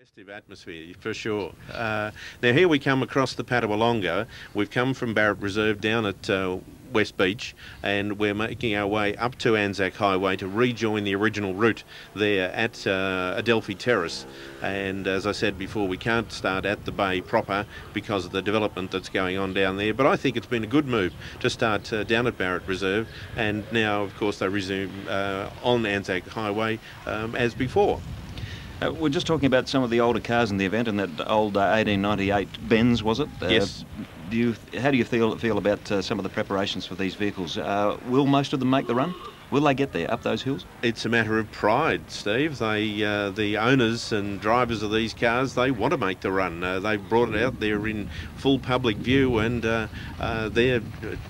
Festive atmosphere for sure. Now here we come across the Patawalonga. We've come from Barrett Reserve down at West Beach, and we're making our way up to Anzac Highway to rejoin the original route there at Adelphi Terrace. And as I said before, we can't start at the bay proper because of the development that's going on down there, but I think it's been a good move to start down at Barrett Reserve, and now of course they resume on Anzac Highway as before. We're just talking about some of the older cars in the event, and that old 1898 Benz, was it? Yes. How do you feel about some of the preparations for these vehicles? Will most of them make the run? Will they get there, up those hills? It's a matter of pride, Steve. The owners and drivers of these cars, they want to make the run. They've brought it out there in full public view, and they're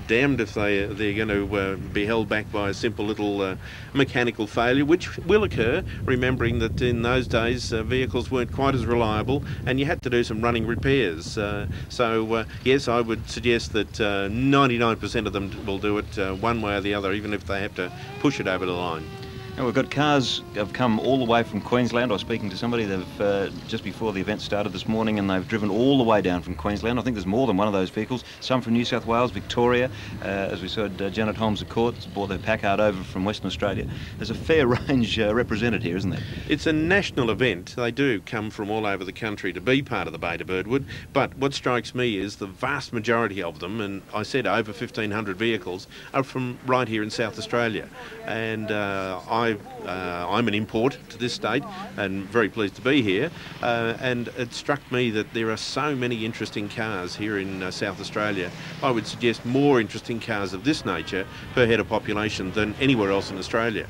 damned if they're going to be held back by a simple little mechanical failure, which will occur, remembering that in those days vehicles weren't quite as reliable and you had to do some running repairs. Yes, I would suggest that 99% of them will do it one way or the other, even if they have to push it over the line. Now we've got cars have come all the way from Queensland. I was speaking to somebody, they've just before the event started this morning, and they've driven all the way down from Queensland. I think there's more than one of those vehicles. Some from New South Wales, Victoria, as we said, Janet Holmes of Courts brought their Packard over from Western Australia. There's a fair range represented here, isn't there? It's a national event. They do come from all over the country to be part of the Bay to Birdwood, but what strikes me is the vast majority of them, and I said over 1,500 vehicles, are from right here in South Australia. And I'm an import to this state and very pleased to be here, and it struck me that there are so many interesting cars here in South Australia. I would suggest more interesting cars of this nature per head of population than anywhere else in Australia.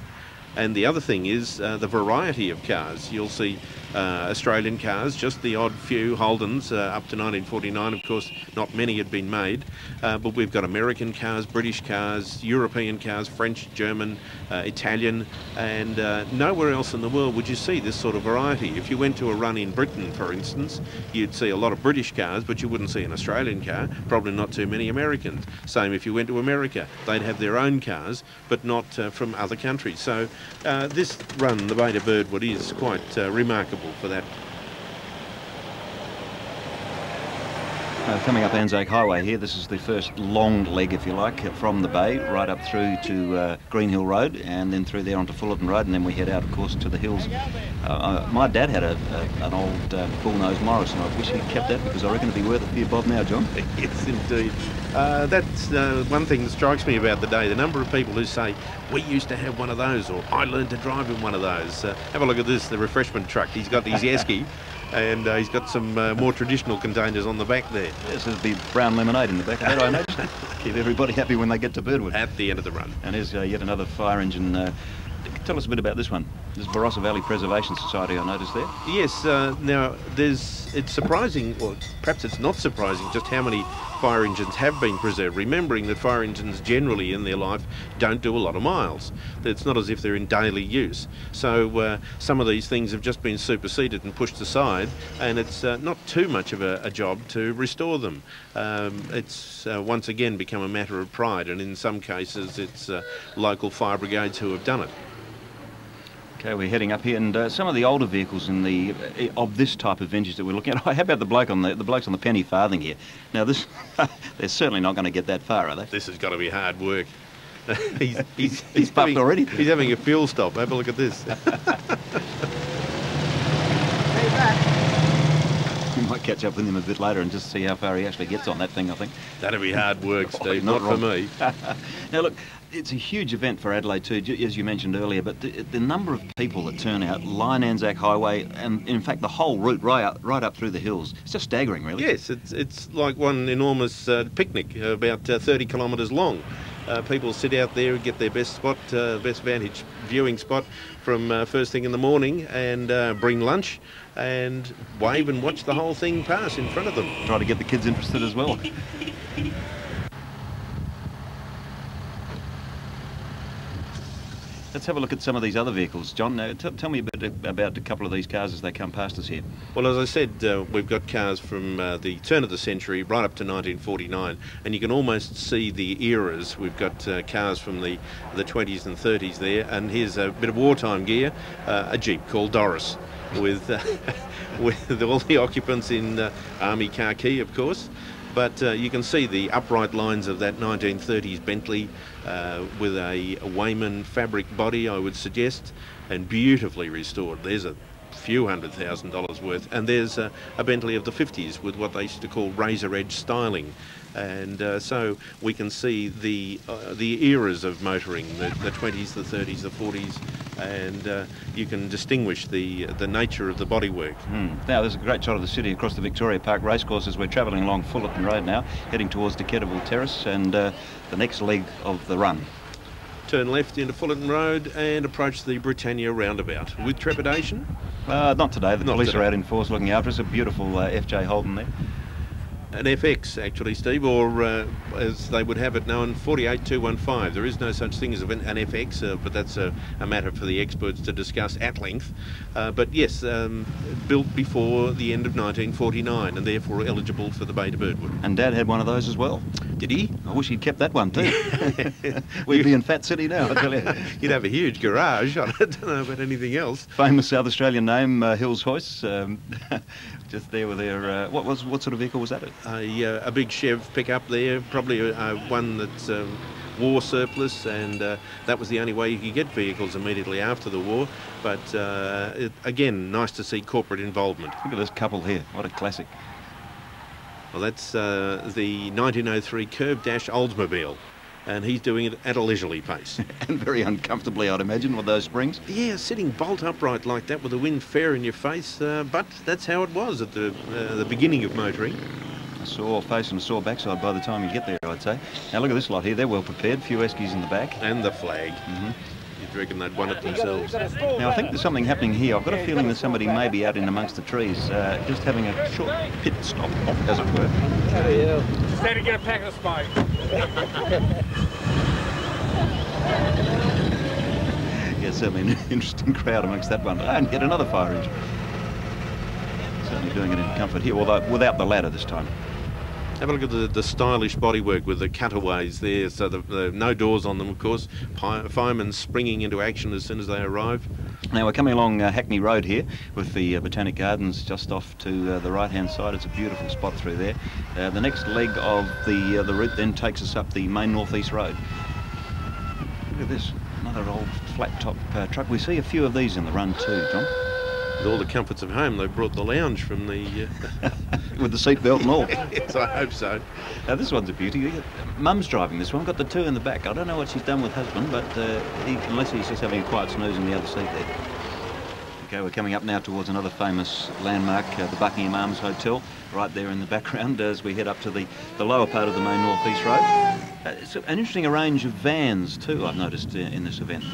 And the other thing is the variety of cars. You'll see Australian cars, just the odd few Holdens up to 1949. Of course, not many had been made, but we've got American cars, British cars, European cars, French, German, Italian, and nowhere else in the world would you see this sort of variety. If you went to a run in Britain, for instance, you'd see a lot of British cars, but you wouldn't see an Australian car, probably not too many Americans. Same if you went to America. They'd have their own cars, but not from other countries. So this run, the Bay to Birdwood, is quite remarkable for that. Coming up Anzac Highway here, this is the first long leg, if you like, from the bay right up through to Green Hill Road, and then through there onto Fullerton Road, and then we head out, of course, to the hills. My dad had an old bull-nosed Morris, and I wish he'd kept that, because I reckon it'd be worth a few bob now, John. Yes, indeed. That's one thing that strikes me about the day, the number of people who say, we used to have one of those, or I learned to drive in one of those. Have a look at this, the refreshment truck. He's got his Yaski, and he's got some more traditional containers on the back there. Yes, there'll be brown lemonade in the back of that, I imagine. Keep everybody happy when they get to Birdwood. At the end of the run. And here's yet another fire engine. Tell us a bit about this one. This Barossa Valley Preservation Society, I noticed there. Yes, now it's surprising, or perhaps it's not surprising, just how many fire engines have been preserved, remembering that fire engines generally in their life don't do a lot of miles. It's not as if they're in daily use. So some of these things have just been superseded and pushed aside, and it's not too much of a job to restore them. It's once again become a matter of pride, and in some cases it's local fire brigades who have done it. Okay, we're heading up here, and some of the older vehicles in of this type of vintage that we're looking at. How about the blokes on the penny farthing here? Now this, they're certainly not going to get that far, are they? This has got to be hard work. he's puffed already. He's having a fuel stop. Have a look at this. We might catch up with him a bit later and just see how far he actually gets on that thing, I think. That'll be hard work, Steve. Not for me. Now look, it's a huge event for Adelaide too, as you mentioned earlier, but the number of people that turn out, line Anzac Highway, and in fact the whole route right up through the hills, it's just staggering, really. Yes, it's like one enormous picnic, about 30 kilometres long. People sit out there and get their best spot, best vantage viewing spot from first thing in the morning, and bring lunch and wave and watch the whole thing pass in front of them. Try to get the kids interested as well. Let's have a look at some of these other vehicles. John, tell me a bit about a couple of these cars as they come past us here. Well, as I said, we've got cars from the turn of the century right up to 1949, and you can almost see the eras. We've got cars from the 20s and 30s there, and here's a bit of wartime gear, a Jeep called Doris, with with all the occupants in army khaki, of course. But you can see the upright lines of that 1930s Bentley with a Wayman fabric body, I would suggest, and beautifully restored. There's a few $100,000 worth, and there's a Bentley of the 50s with what they used to call razor edge styling. And so we can see the eras of motoring, the 20s, the 30s, the 40s, and you can distinguish the nature of the bodywork. Now there's a great shot of the city across the Victoria Park racecourse as we're travelling along Fullerton Road now, heading towards Decatable Terrace and the next leg of the run. Turn left into Fullerton Road and approach the Britannia roundabout. With trepidation? Not today. The police are out in force looking after us. A beautiful FJ Holden there. An FX, actually, Steve, or as they would have it known, 48215. There is no such thing as an FX, but that's a matter for the experts to discuss at length. But yes, built before the end of 1949 and therefore eligible for the Bay to Birdwood. And Dad had one of those as well. Did he? I wish he'd kept that one too. We'd be in Fat City now, I tell you. You'd have a huge garage on it. I don't know about anything else. Famous South Australian name, Hills Hoist. Just there with their... what sort of vehicle was that? A big Chev pickup there, probably one that's war surplus, and that was the only way you could get vehicles immediately after the war. But again, nice to see corporate involvement. Look at this couple here. What a classic. Well, that's the 1903 Curb Dash Oldsmobile, and he's doing it at a leisurely pace. And very uncomfortably, I'd imagine, with those springs. Yeah, sitting bolt upright like that with the wind fair in your face, but that's how it was at the beginning of motoring. A sore face and a sore backside by the time you get there, I'd say. Now look at this lot here, they're well prepared, a few Eskies in the back. And the flag. You'd reckon they'd won it themselves. Now I think there's something happening here. I've got a feeling that somebody may be out in amongst the trees, just having a short pit stop, as it were. Oh yeah. Just had to get a pack of smoke. Yeah, certainly an interesting crowd amongst that one. And yet another fire engine. Certainly doing it in comfort here, although without the ladder this time. Have a look at the stylish bodywork with the cutaways there, so the no doors on them, of course. Firemen springing into action as soon as they arrive. Now we're coming along Hackney Road here with the Botanic Gardens just off to the right-hand side. It's a beautiful spot through there. The next leg of the route then takes us up the main northeast road. Look at this, another old flat-top truck. We see a few of these in the run too, John. With all the comforts of home, they brought the lounge from the... With the seatbelt and all. Yes, I hope so. Now this one's a beauty. Mum's driving this one, got the two in the back. I don't know what she's done with husband, but unless he's just having a quiet snooze in the other seat there. Okay, we're coming up now towards another famous landmark, the Buckingham Arms Hotel, right there in the background as we head up to the lower part of the main northeast road. It's an interesting range of vans too, I've noticed in this event.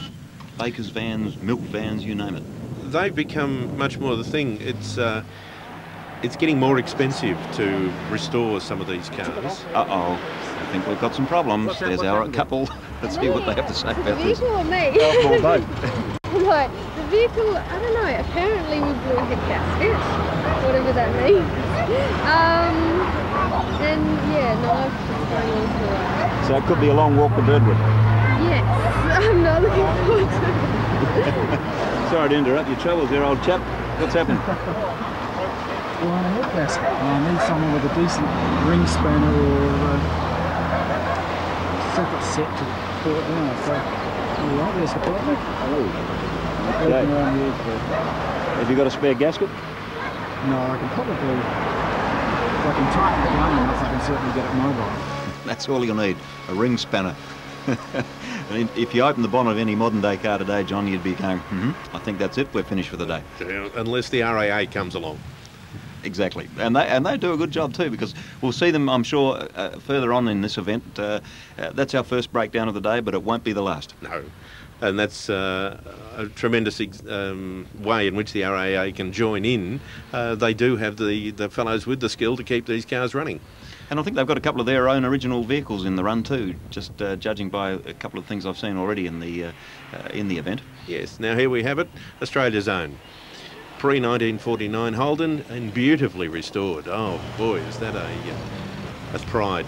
Bakers vans, milk vans, you name it. They've become much more the thing. It's getting more expensive to restore some of these cars. Uh-oh, I think we've got some problems. There's our couple. Let's see what they have to say about this. The vehicle or me? Right, the vehicle, I don't know, apparently we blew a head gasket, whatever that means. And yeah, no, I've just going on for that. So it could be a long walk to Birdwood. Yes, I'm not looking forward to it. Sorry to interrupt your troubles there, old chap. What's happened? Well, on a head gasket. I need someone with a decent ring spanner or separate set to pull it down. So, all right, there's the partner. Oh, okay. Around the edge. Have you got a spare gasket? No, I can probably, if I can tighten it down enough, I can certainly get it mobile. That's all you'll need, a ring spanner. And if you open the bonnet of any modern day car today, John, you'd be going, I think that's it, we're finished for the day. Unless the RAA comes along. Exactly, and they do a good job too, because we'll see them, I'm sure, further on in this event. That's our first breakdown of the day, but it won't be the last. No, and that's a tremendous way in which the RAA can join in. They do have the fellows with the skill to keep these cars running. And I think they've got a couple of their own original vehicles in the run too, just judging by a couple of things I've seen already in the event. Yes, now here we have it, Australia's own. Pre-1949 Holden and beautifully restored. Oh boy, is that that's pride.